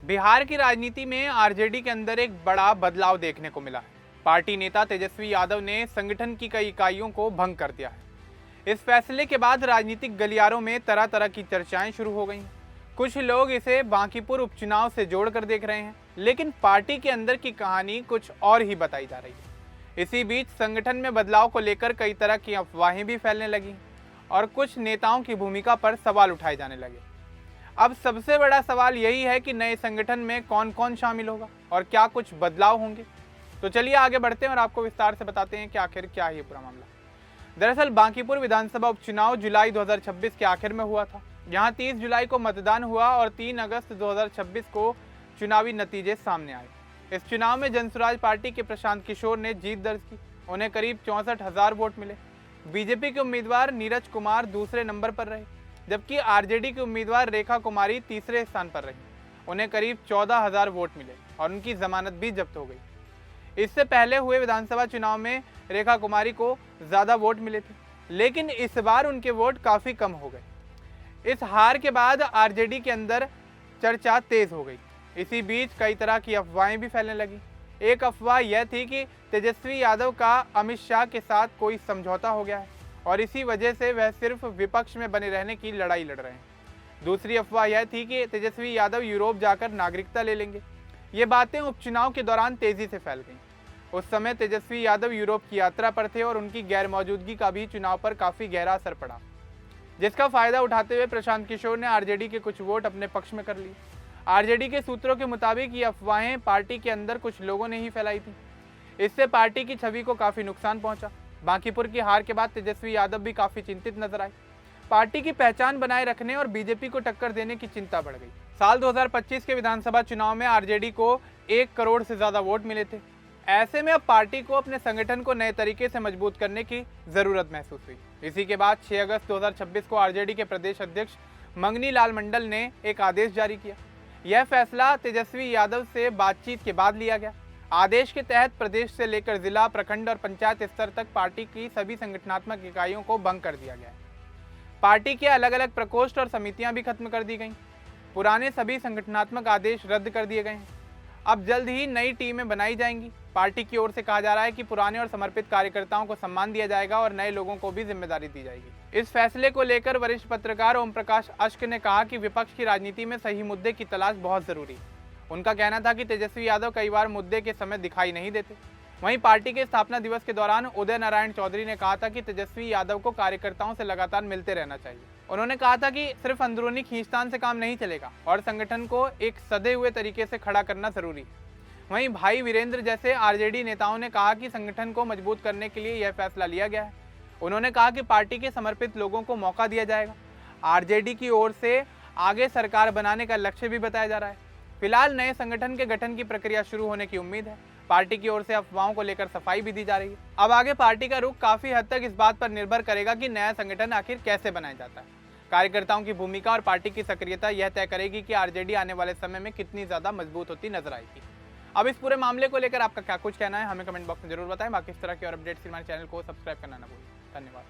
बिहार की राजनीति में आरजेडी के अंदर एक बड़ा बदलाव देखने को मिला है। पार्टी नेता तेजस्वी यादव ने संगठन की कई इकाइयों को भंग कर दिया है। इस फैसले के बाद राजनीतिक गलियारों में तरह तरह की चर्चाएं शुरू हो गई। कुछ लोग इसे बांकीपुर उपचुनाव से जोड़कर देख रहे हैं, लेकिन पार्टी के अंदर की कहानी कुछ और ही बताई जा रही है। इसी बीच संगठन में बदलाव को लेकर कई तरह की अफवाहें भी फैलने लगी और कुछ नेताओं की भूमिका पर सवाल उठाए जाने लगे। अब सबसे बड़ा सवाल यही है कि नए संगठन में कौन कौन शामिल होगा और क्या कुछ बदलाव होंगे। तो चलिए आगे बढ़ते हैं और आपको विस्तार से बताते हैं कि आखिर क्या है ये पूरा मामला। दरअसल बांकीपुर विधानसभा उपचुनाव जुलाई 2026 के आखिर में हुआ था। यहाँ 30 जुलाई को मतदान हुआ और 3 अगस्त 2026 को चुनावी नतीजे सामने आए। इस चुनाव में जनसुराज पार्टी के प्रशांत किशोर ने जीत दर्ज की। उन्हें करीब 64,000 वोट मिले। बीजेपी के उम्मीदवार नीरज कुमार दूसरे नंबर पर रहे, जबकि आरजेडी की उम्मीदवार रेखा कुमारी तीसरे स्थान पर रही। उन्हें करीब 14,000 वोट मिले और उनकी जमानत भी जब्त हो गई। इससे पहले हुए विधानसभा चुनाव में रेखा कुमारी को ज़्यादा वोट मिले थे, लेकिन इस बार उनके वोट काफ़ी कम हो गए। इस हार के बाद आरजेडी के अंदर चर्चा तेज हो गई। इसी बीच कई तरह की अफवाहें भी फैलने लगी। एक अफवाह यह थी कि तेजस्वी यादव का अमित शाह के साथ कोई समझौता हो गया है और इसी वजह से वह सिर्फ विपक्ष में बने रहने की लड़ाई लड़ रहे हैं। दूसरी अफवाह यह थी कि तेजस्वी यादव यूरोप जाकर नागरिकता ले लेंगे। ये बातें उपचुनाव के दौरान तेजी से फैल गईं। उस समय तेजस्वी यादव यूरोप की यात्रा पर थे और उनकी गैर मौजूदगी का भी चुनाव पर काफ़ी गहरा असर पड़ा, जिसका फायदा उठाते हुए प्रशांत किशोर ने आरजेडी के कुछ वोट अपने पक्ष में कर लिए। आरजेडी के सूत्रों के मुताबिक ये अफवाहें पार्टी के अंदर कुछ लोगों ने ही फैलाई थी। इससे पार्टी की छवि को काफ़ी नुकसान पहुंचा। बांकीपुर की हार के बाद तेजस्वी यादव भी काफ़ी चिंतित नजर आए। पार्टी की पहचान बनाए रखने और बीजेपी को टक्कर देने की चिंता बढ़ गई। साल 2025 के विधानसभा चुनाव में आरजेडी को 1 करोड़ से ज़्यादा वोट मिले थे। ऐसे में अब पार्टी को अपने संगठन को नए तरीके से मजबूत करने की ज़रूरत महसूस हुई। इसी के बाद 6 अगस्त 2026 को आरजेडी के प्रदेश अध्यक्ष मंगनी लाल मंडल ने एक आदेश जारी किया। यह फैसला तेजस्वी यादव से बातचीत के बाद लिया गया। आदेश के तहत प्रदेश से लेकर जिला, प्रखंड और पंचायत स्तर तक पार्टी की सभी संगठनात्मक इकाइयों को भंग कर दिया गया है। पार्टी के अलग अलग प्रकोष्ठ और समितियां भी खत्म कर दी गईं। पुराने सभी संगठनात्मक आदेश रद्द कर दिए गए हैं। अब जल्द ही नई टीमें बनाई जाएंगी। पार्टी की ओर से कहा जा रहा है कि पुराने और समर्पित कार्यकर्ताओं को सम्मान दिया जाएगा और नए लोगों को भी जिम्मेदारी दी जाएगी। इस फैसले को लेकर वरिष्ठ पत्रकार ओम प्रकाश अश्क ने कहा कि विपक्ष की राजनीति में सही मुद्दे की तलाश बहुत जरूरी है। उनका कहना था कि तेजस्वी यादव कई बार मुद्दे के समय दिखाई नहीं देते। वहीं पार्टी के स्थापना दिवस के दौरान उदय नारायण चौधरी ने कहा था कि तेजस्वी यादव को कार्यकर्ताओं से लगातार मिलते रहना चाहिए। उन्होंने कहा था कि सिर्फ अंदरूनी खींचतान से काम नहीं चलेगा और संगठन को एक सधे हुए तरीके से खड़ा करना जरूरी है। वहीं भाई वीरेंद्र जैसे आरजेडी नेताओं ने कहा कि संगठन को मजबूत करने के लिए यह फैसला लिया गया है। उन्होंने कहा कि पार्टी के समर्पित लोगों को मौका दिया जाएगा। आरजेडी की ओर से आगे सरकार बनाने का लक्ष्य भी बताया जा रहा है। फिलहाल नए संगठन के गठन की प्रक्रिया शुरू होने की उम्मीद है। पार्टी की ओर से अफवाहों को लेकर सफाई भी दी जा रही है। अब आगे पार्टी का रुख काफी हद तक इस बात पर निर्भर करेगा कि नया संगठन आखिर कैसे बनाया जाता है। कार्यकर्ताओं की भूमिका और पार्टी की सक्रियता यह तय करेगी कि आरजेडी आने वाले समय में कितनी ज्यादा मजबूत होती नजर आएगी। अब इस पूरे मामले को लेकर आपका क्या कुछ कहना है, हमें कमेंट बॉक्स में जरूर बताएं। बाकी इस तरह की और अपडेट्स हमारे चैनल को सब्सक्राइब करना ना भूलें। धन्यवाद।